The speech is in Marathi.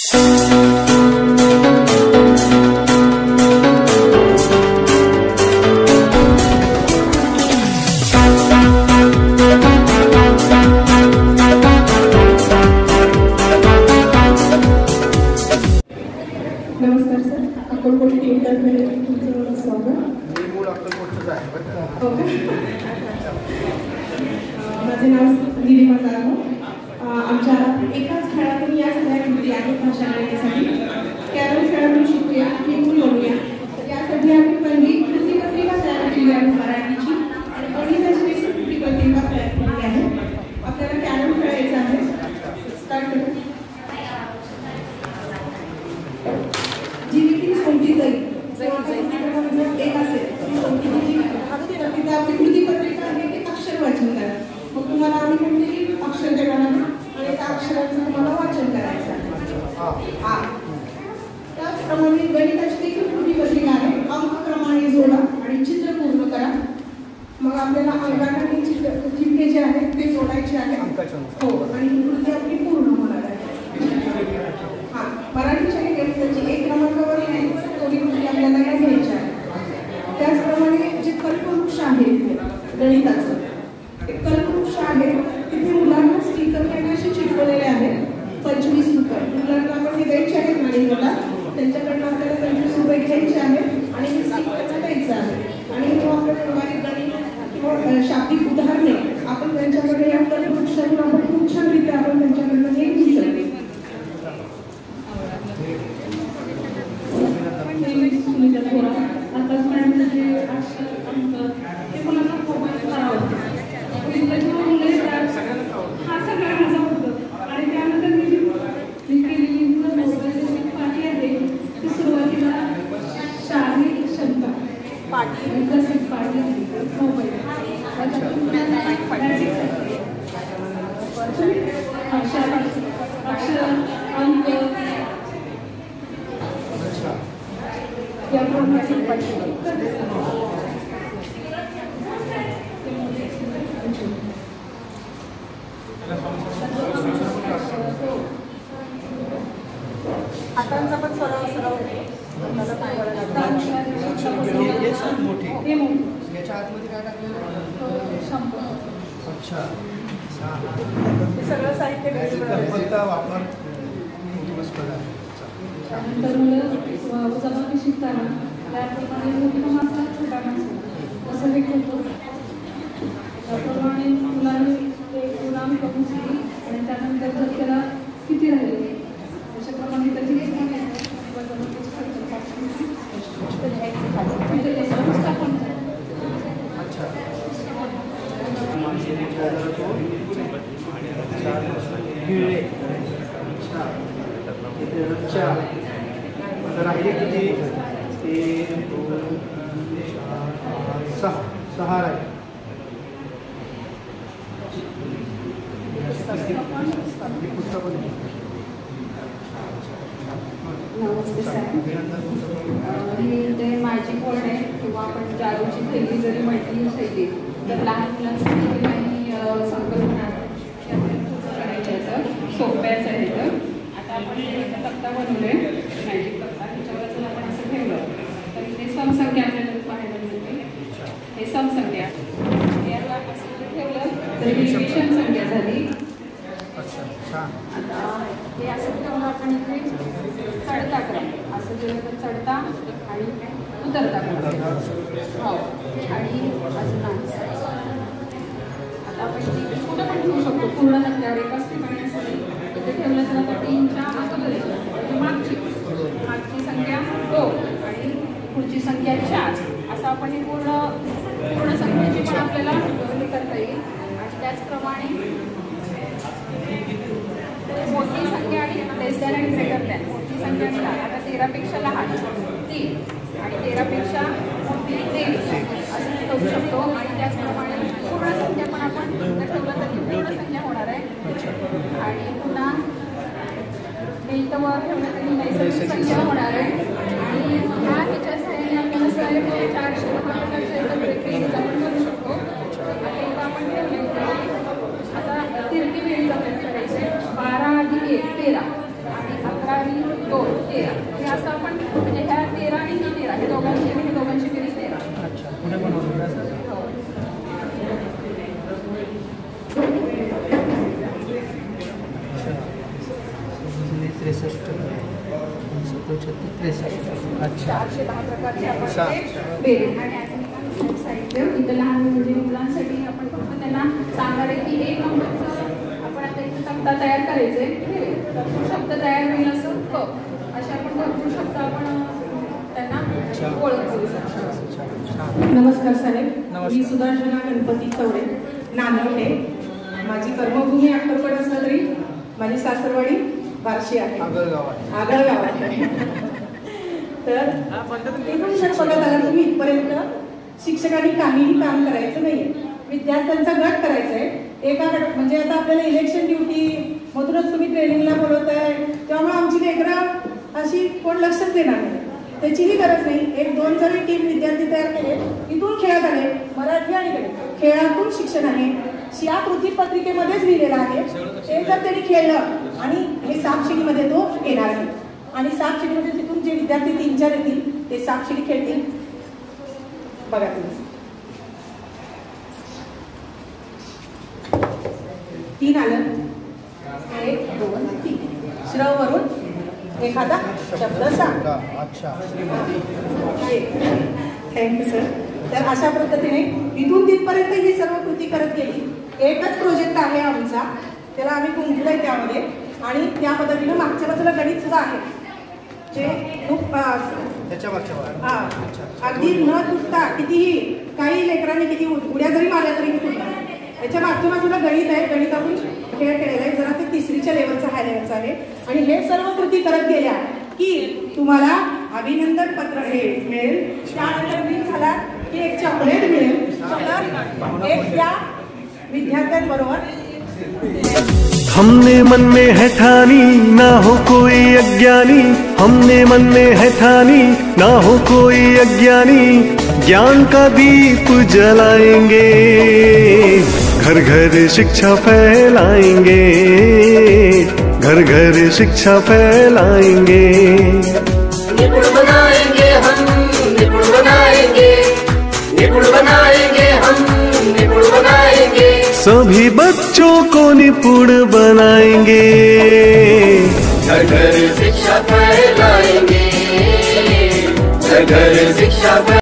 नमस्कार सर, अक्कलकोट टीमतर्फे तुमचं स्वागत. मी मूळ अक्कलकोटचं आहे बरं का. हो का? माझे नाव निलिमा जाधव. आमच्या एकाच खेळातून या सगळ्या कृती आहेत भाषा करण्यासाठी. कॅरम खेळातून शिकूया, टिपून बनवूया. तर यासाठी आम्ही पहिली कृती पत्रिका तयार केली आहे मराठीची आणि गणिताची देखील कृती पत्रिका तयार केली आहे. आपल्याला कॅरम खेळायचं आहे. स्टार्ट करू. जी व्यक्ती कोणती जाईल एक असेल तिथे आपली कृती पत्रिका आहे ते अक्षर वाचन करा. मग तुम्हाला आम्ही कोणतेही अक्षर देणार आहे आणि त्या अक्षराचं तुम्हाला वाचन करायचं आहे. त्याचप्रमाणे गणिताची देखील कृती पत्रिका आहे. अंकक्रमाने जोडा आणि चित्र पूर्ण करा. मग आपल्याला अंकाने चित्रे जे आहेत ते जोडायचे आहे. हो, आणि कृती आपली पूर्ण होणार आहे. मराठीच्या गणिताची एक क्रमांकावर थोडी कृती आपल्याला या घ्यायची आहे. त्याचप्रमाणे जे कल्पवृक्ष आहे गणिताचं ते कल्पवृक्ष आहे तिथे मुलांना स्टिकर असे चिटकवलेले आहेत. 25 रुपये मुलांना आपण हे द्यायचे आहेत मॅडमला. त्यांच्याकडनं आपल्याला 25 रुपये घ्यायचे आहेत आणि हे स्टिकर द्यायचं आहे. आणि जेव्हा आपल्याला गणित किंवा शाब्दिक उदाहरणे आपण त्यांच्याकडे या कल्पवृक्षातून आपण खूप छान रित्या आपण त्यांच्याकडनं हे घेऊ शकतो. आताच मॅडम जे ते मुलांना मोबाईल करावं हा सगळा माझा होतं. आणि त्यानंतर मी केलेली मोबाईलची पाठी आहे ती सुरुवातीला शारीरिक क्षमता पाठी विकसित पाठी मोबाईल अक्षर अंक या प्रमाणे पाठी हातांचा पण सराव याच्या आतमध्ये काय टाकलेलं? अच्छा, हे सगळं साहित्य वापर. त्यानंतर मुलं जबाबदारी शिकताना त्याप्रमाणे मोठा मासा छोटा मासा असं एक होतो. त्याप्रमाणे मुलांनी ते गुणांक मोजली आणि त्यानंतर जर त्याला किती राहिले अशाप्रमाणे त्याची राहिले किती? 1 2 4 6 राहिले. नमस्ते सर. ही ते मॅजिक बोर्ड आहे किंवा आपण जादूची थैली जरी म्हटली शैली तर लहान मुलांसाठी काही संकल्पना करायच्या आहेत. सोप्याच आहे. तर आता आपण एक तक्ता बनवले मॅजिक तक्ता. त्याच्यावर जर आपण असं ठेवलं तर इथे समसंख्या आपल्याला पाहायला मिळते. हे समसंख्या याला असं ठेवलं तर ही विषम संख्या झाली. आता हे असं ठेवलं आपण इथे चढता क्रम असं केलं तर चढता आणि उतरता क्रम. हो, आणि अजून आता आपण ती कुठं पण ठेवू शकतो. पूर्ण टक्क्यावर एकाच ठिकाणी असं इथे ठेवलं तर आता 3च्या अगोदर मागची संख्या 2 आणि पुढची संख्या 4 असं आपण हे पूर्ण संख्येची पण आपल्याला हे करता येईल. आणि त्याचप्रमाणे मोठी संख्या आणि लेस दॅन आणि ग्रेटर दॅन. मोठी संख्या आणि लहान. आता 13पेक्षा लहान 3 आणि 13पेक्षा मोठी 23 असं करू शकतो. आणि त्याचप्रमाणे पूर्ण संख्या पण आपण ठेवलं तर ती पूर्ण संख्या होणार आहे. आणि पुन्हा इथं वर ठेवलं तरी नैसर्गिक संख्या होणार आहे. आणि ह्या ह्याच्या श्रेणी आपल्याला सगळे 400 एकत्र आपण करू शकतो. आणि इथं आपण ठेवले आता 30 वेळी आपण करायचे. 12 अधिक 1 13 आणि 11 13 हे असं आपण म्हणजे ह्या 13 आणि ही 13 हे दोघांची बेरीज 13. अच्छा पुढे पण होतं का सर? हो. अच्छा 63 अच्छा 410 प्रकारचे आपण अच्छा. ते बेरीज. आणि अजून एक साहित्य इथं लहान म्हणजे मुलांसाठी आपण फक्त त्यांना सांगणार आहे की 1 नंबरचं आपण आता इथं तक्ता तयार करायचे. भरपूर शब्द तयार होईल असं असे आपण भरपूर शब्द आपण त्यांना ओळख करू शकतो. नमस्कार साहेब, नमस्कार. मी सुदर्शना गणपती चौरे, नांदवडे. माझी कर्मभूमी अक्कलकोट असलं तरी माझी सासरवाडी बार्शी आहे, आगळगावात आहे. तर एकूण जर बघत आला तुम्ही इथपर्यंत शिक्षकांनी काहीही काम करायचं नाहीये, विद्यार्थ्यांचा गट करायचा आहे. एका गट म्हणजे आता आपल्याला इलेक्शन ड्युटी मधूनच तुम्ही ट्रेनिंगला बोलवताय, त्यामुळे आमची लेकरं अशी कोण लक्षच देणार नाही. त्याचीही गरज नाही. 1-2 जरी टीम विद्यार्थी तयार केले, इथून खेळात आले, मराठी आणि गणित खेळातून शिक्षण आहे. या कृती पत्रिकेमध्येच लिहिलेलं आहे. ते जर त्यांनी खेळलं आणि हे सापशिडीमध्ये तो येणार आहे. आणि सापशिडीमध्ये तिथून जे विद्यार्थी 3-4 येतील ते सापशिडी खेळतील. बघा तुम्ही 3 आलं, 1, 2, 3 श्रव वरून एखादा शब्द सांग. अच्छा थँक्यू सर. तर अशा पद्धतीने इथून तिथपर्यंत ही सर्व कृती करत गेली. एकच प्रोजेक्ट आहे आमचा, त्याला आम्ही गुंतलोय त्यामध्ये. आणि त्या पद्धतीनं मागच्या बाजूला गणित सुद्धा आहे, जे खूप त्याच्या मागच्या अगदी न तुटता कितीही काही लेकरांनी किती उड्या जरी मारल्या तरी तुटणार. त्याच्या मागच्या बाजूला गणित आहे, गणितातून खेळ केलेला आहे. जरा ते 3रीच्या लेवलचा हाय लेवलचा आहे. आणि हे सर्व कृती करत गेल्या की तुम्हाला अभिनंदन पत्र हे मिळेल. त्यानंतर मी झाला की एक चॉकलेट मिळेल. तर एक त्या विद्यार्थ्यांबरोबर हमने मन में है ठानी ना हो कोई अज्ञानी, हमने मन में है ठानी ना हो कोई अज्ञानी, ज्ञान का दीप जलाएंगे, घर घर शिक्षा फैलाएंगे, घर घर शिक्षा फैलाएंगे। निपुण बनाएंगे हम, निपुण बनाएंगे, निपुण बनाएंगे हम, निपुण बनाएंगे, सभी बच्चों को निपुण बनाएंगे, घर घर शिक्षा फैलाएंगे, घर घर शिक्षा